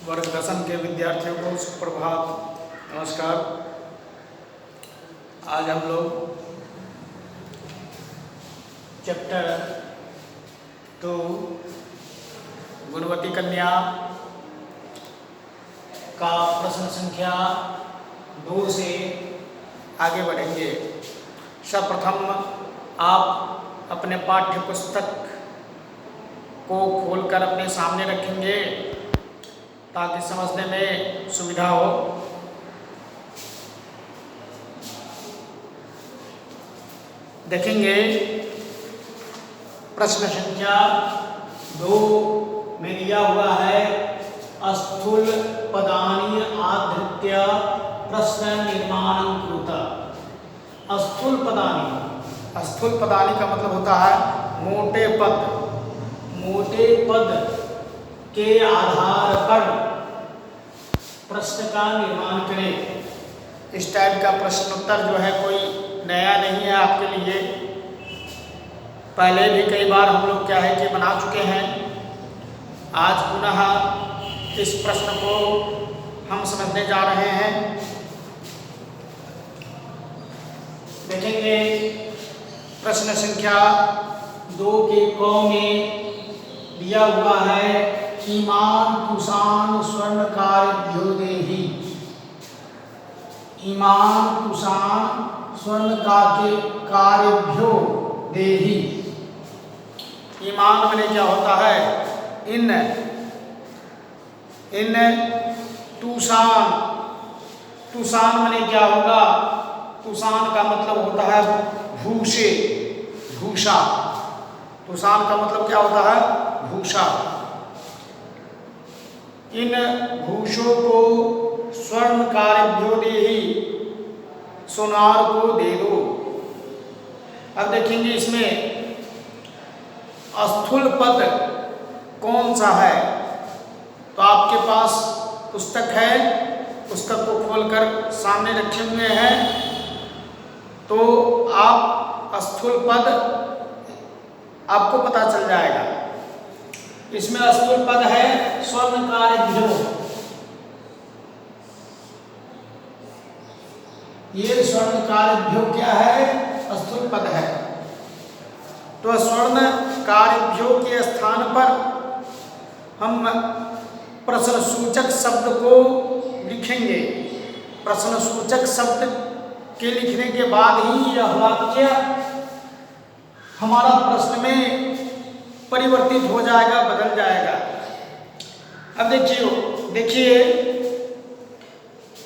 वर्ग दसम के विद्यार्थियों को सुप्रभात, नमस्कार। आज हम लोग चैप्टर 2 गुणवती कन्या का प्रश्न संख्या 2 से आगे बढ़ेंगे। सर्वप्रथम आप अपने पाठ्य पुस्तक को खोलकर अपने सामने रखेंगे ताकि समझने में सुविधा हो। देखेंगे प्रश्न संख्या 2 में दिया हुआ है स्थूल पदानि आधृत्य प्रश्न निर्माणं कृत। स्थूल पदानि का मतलब होता है मोटे पद के आधार पर प्रश्न का निर्माण करें। इस टाइप का प्रश्नोत्तर जो है कोई नया नहीं है आपके लिए, पहले भी कई बार हम लोग क्या है कि बना चुके हैं। आज पुनः इस प्रश्न को हम समझने जा रहे हैं। देखेंगे प्रश्न संख्या 2 के क में दिया हुआ है इमान् कुशान् स्वर्णकारेभ्यो देहि। इमान् कुशान् स्वर्णकारेभ्यो देहि। ईमान माने क्या होता है? इन तुषान माने क्या होगा? तुषान का मतलब होता है भूषा। तुषान का मतलब क्या होता है? भूषा। इन भूषों को स्वर्णकारेभ्यो देहि, सोनार को दे दो। अब देखेंगे इसमें स्थूल पद कौन सा है। तो आपके पास पुस्तक है, पुस्तक को खोलकर सामने रखे हुए हैं। तो आप स्थूल पद आपको पता चल जाएगा। इसमें स्थूल पद है स्वर्णकारेभ्यो। ये स्वर्णकारेभ्यो क्या है? स्थूल पद है। तो स्वर्णकारेभ्यो के स्थान पर हम प्रश्नसूचक शब्द को लिखेंगे। प्रश्नसूचक शब्द के लिखने के बाद ही यह वाक्य हमारा प्रश्न में परिवर्तित हो जाएगा, बदल जाएगा। अब देखिए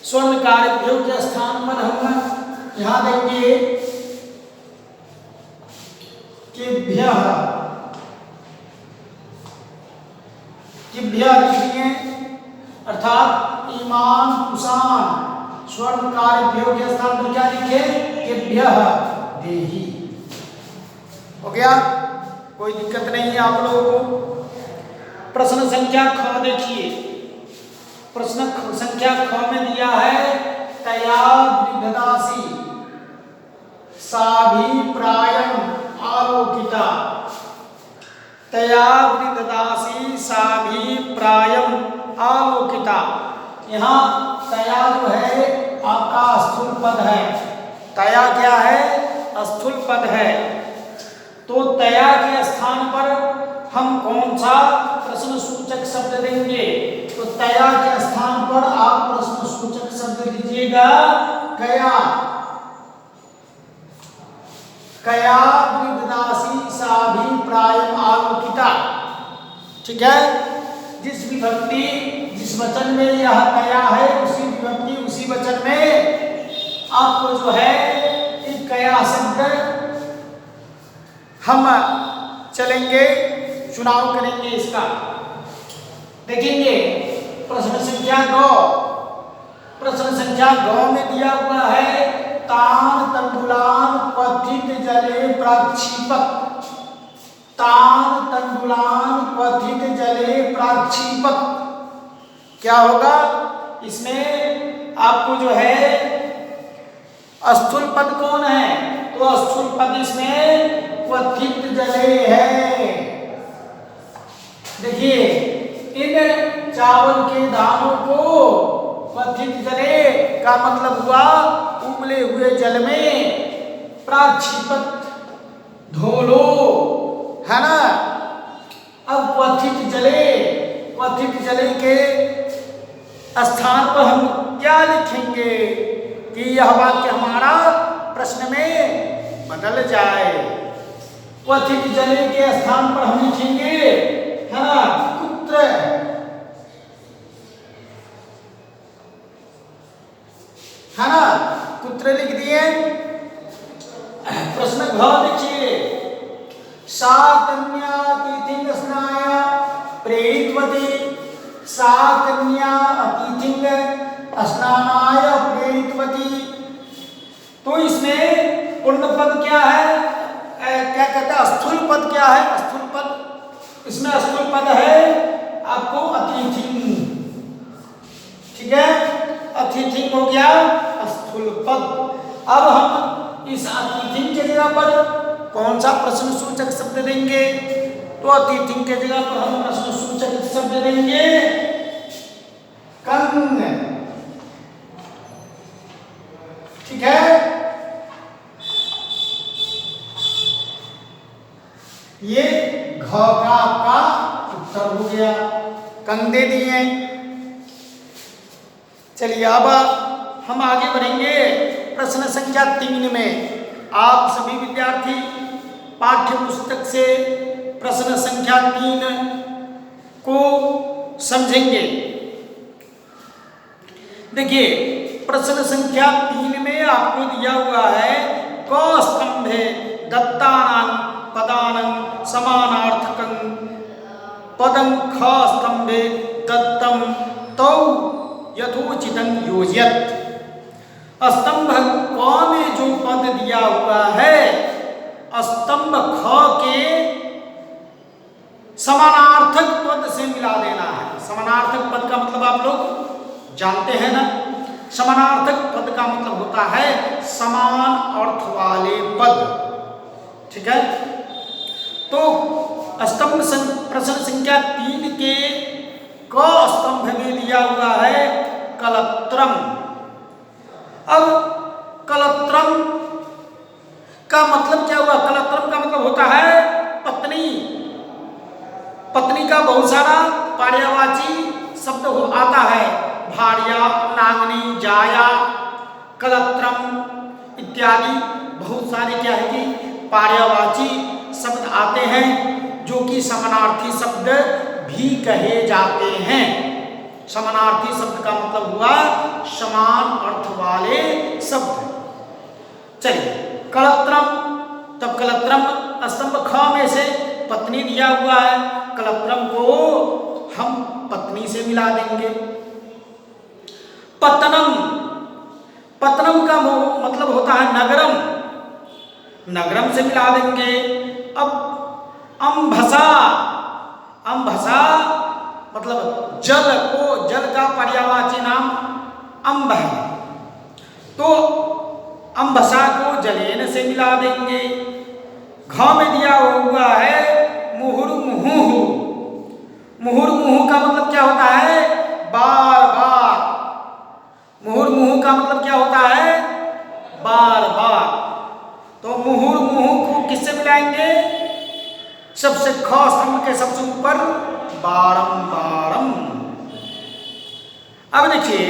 स्वर्णकारेभ्यो के स्थान पर हम यहाँ देंगे किभ्यः लिखिए, अर्थात इमान् कुशान् स्वर्णकारेभ्यो के स्थान पर क्या लिखे? किभ्यः देहि। हो गया, कोई दिक्कत नहीं है आप लोगों को। प्रश्न संख्या ख देखिए। प्रश्न संख्या ख में दिया है तया वृद्धदासी साभिप्रायम् आलोकिता। तया वृद्धदासी साभिप्रायम् आलोकिता। यहाँ तया जो है आपका स्थूल पद है। तया क्या है? स्थूल पद है। तो तया के स्थान पर हम कौन सा प्रश्नसूचक शब्द देंगे? तो तया के स्थान पर आप प्रश्नसूचक शब्द दीजिएगा कया। कया वृद्धदासी साभिप्रायम् आलोकिता। ठीक है। जिस वचन में यह कया है उसी विभक्ति उसी वचन में आपको जो है एक कया शब्द हम चलेंगे, चुनाव करेंगे इसका। देखेंगे प्रश्न संख्या 2। प्रश्न संख्या 2 में दिया हुआ है तान् तण्डुलान् क्वथित जले प्राक्षिपत्। तान् तण्डुलान् क्वथित जले प्राक्षिपत्। क्या होगा इसमें? आपको जो है स्थूल पद कौन है? तो स्थूल पद इसमें क्वथित जले है। देखिए इन चावल के दानों को क्वथित जले का मतलब हुआ उबले हुए जल में प्राक्षिपत धो लो, है ना। अब क्वथित जले के स्थान पर हम क्या लिखेंगे कि यह वाक्य हमारा प्रश्न में बदल जाए। क्वथित जले के स्थान पर हम लिखेंगे, है ना, कुत्र, है ना, कुत्र लिख दिए। प्रश्न घ देखिए, सा कन्या अतिथिं स्नाय प्रेरितवती, सा कन्या अतिथिं स्नानाय प्रेरितवती। तो इसमें पूर्ण पद क्या है, क्या कहते हैं, स्थूल पद क्या है, स्थूल पद, इसमें स्थूल पद है आपको अतिथिं, ठीक है, अतिथिं हो गया स्थूल पद। अब हम इस अतिथिं के जगह पर कौन सा प्रश्न सूचक शब्द देंगे, तो अतिथिं के जगह पर हम प्रश्न सूचक शब्द देंगे कंग, ठीक है। ये घ का आपका उत्तर हो गया, कंग दे दिए। चलिए अब हम आगे बढ़ेंगे प्रश्न संख्या 3 में। आप सभी विद्यार्थी पाठ्य पुस्तक से प्रश्न संख्या 3 को समझेंगे। देखिए प्रश्न संख्या 3 में आपको दिया हुआ है क स्तंभे दत्तानां पदानां समानार्थकं पदं ख स्तंभे दत्तं तौ यथोचितं योजयत। स्तंभ क में जो पद दिया हुआ है स्तंभ ख के समानार्थक पद से मिला देना है। समानार्थक पद का मतलब आप लोग जानते हैं ना, समानार्थक पद का मतलब होता है समान अर्थ वाले पद, ठीक है। तो स्तंभ प्रश्न संख्या 3 के क स्तंभ में दिया हुआ है कलत्रम। अब कलत्रम का मतलब क्या हुआ, कलत्रम का मतलब होता है पत्नी। पत्नी का बहुत सारा पर्यायवाची शब्द आता है, भार्या, नागनी, जाया, कलत्रम इत्यादि बहुत सारे क्या है कि पर्यायवाची शब्द आते हैं जो कि समानार्थी शब्द भी कहे जाते हैं। समानार्थी शब्द का मतलब हुआ समान अर्थ वाले शब्द। चलिए कलत्रम, तब कलत्रम स्तंभ ख में से पत्नी दिया हुआ है, कलत्रम को हम पत्नी से मिला देंगे। पत्तनम, पत्तनम का मतलब होता है नगरम, नगरम से मिला देंगे। अब अम्भसा, अम्भसा मतलब जल को, जल का पर्यायवाची नाम अम्ब है, तो अम्भसा को जलेन से मिला देंगे। घ में दिया हुआ है मुहुर्मुहुः, मुहुर्मुहुः का मतलब क्या होता है, बार बार। मुहुर्मुहुः का मतलब क्या होता है, बार बार। तो मुहुर्मुहुः को किससे मिलाएंगे, सबसे ख स्तंभ के सबसे ऊपर बारंबारम। अब देखिए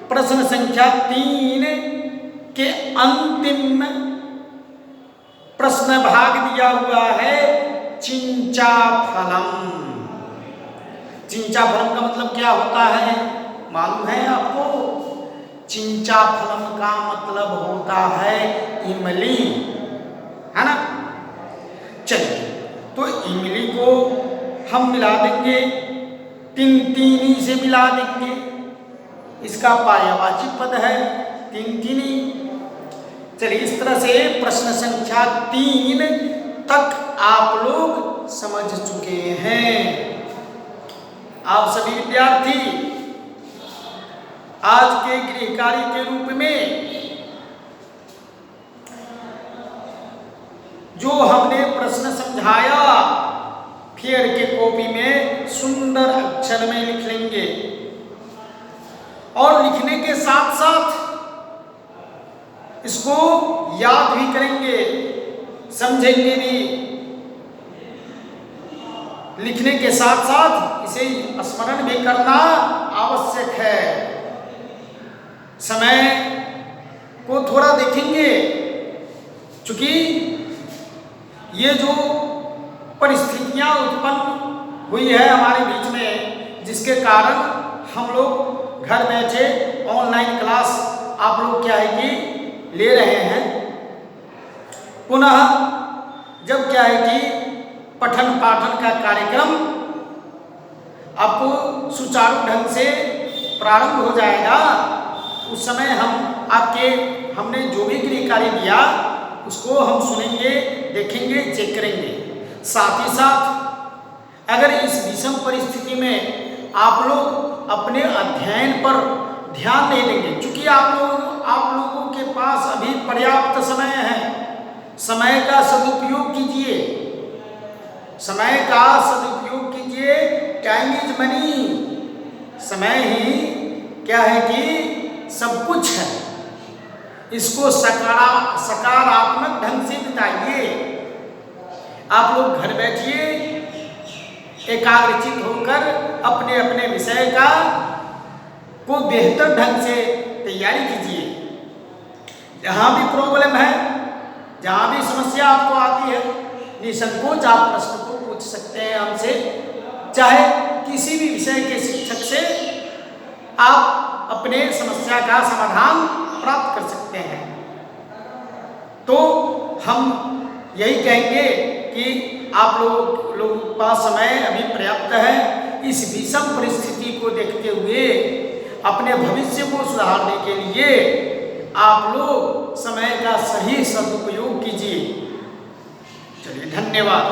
प्रश्न संख्या 3 के अंतिम प्रश्न भाग दिया हुआ है चिंचा फलम। चिंचा फलम का मतलब क्या होता है, मालूम है आपको? चिंचा फलम का मतलब होता है इमली, है ना। चलिए तो इमली को हम मिला देंगे, तिनतिनी से मिला देंगे, इसका पर्यायवाची पद है तिनतिनी। चलिए इस तरह से प्रश्न संख्या 3 तक आप लोग समझ चुके हैं। आप सभी विद्यार्थी आज के गृह कार्य के रूप में जो हमने प्रश्न समझाया फेयर के कॉपी में सुंदर अक्षर में लिख लेंगे और लिखने के साथ साथ इसको याद भी करेंगे, समझेंगे भी। लिखने के साथ साथ इसे स्मरण भी करना आवश्यक है। समय को थोड़ा देखेंगे, क्योंकि ये जो परिस्थितियां उत्पन्न हुई है हमारे बीच में, जिसके कारण हम लोग घर बैठे ऑनलाइन क्लास आप लोग क्या है कि ले रहे हैं। पुनः जब क्या है कि पठन पाठन का कार्यक्रम आपको सुचारू ढंग से प्रारंभ हो जाएगा, उस समय हमने जो भी गृहकार्य दिया उसको हम सुनेंगे, देखेंगे, चेक करेंगे। साथ ही साथ अगर इस विषम परिस्थिति में आप लोग अपने अध्ययन पर ध्यान नहीं देंगे, क्योंकि आप लोगों के पास अभी पर्याप्त समय है, समय का सदुपयोग कीजिए, समय का सदुपयोग कीजिए। टाइम इज मनी, समय ही क्या है कि सब कुछ है। इसको सकारात्मक ढंग से बिताइए। आप लोग घर बैठिए, एकाग्रचित होकर अपने अपने विषय को बेहतर ढंग से तैयारी कीजिए। जहाँ भी प्रॉब्लम है, जहाँ भी समस्या आपको आती है, निसंकोच आप प्रश्न को पूछ सकते हैं हमसे, चाहे किसी भी विषय के शिक्षक से आप अपने समस्या का समाधान प्राप्त कर सकते हैं। तो हम यही कहेंगे कि आप लोगों के पास समय अभी पर्याप्त है। इस विषम परिस्थिति को देखते हुए अपने भविष्य को सुधारने के लिए आप लोग समय का सही सदुपयोग कीजिए। चलिए, धन्यवाद।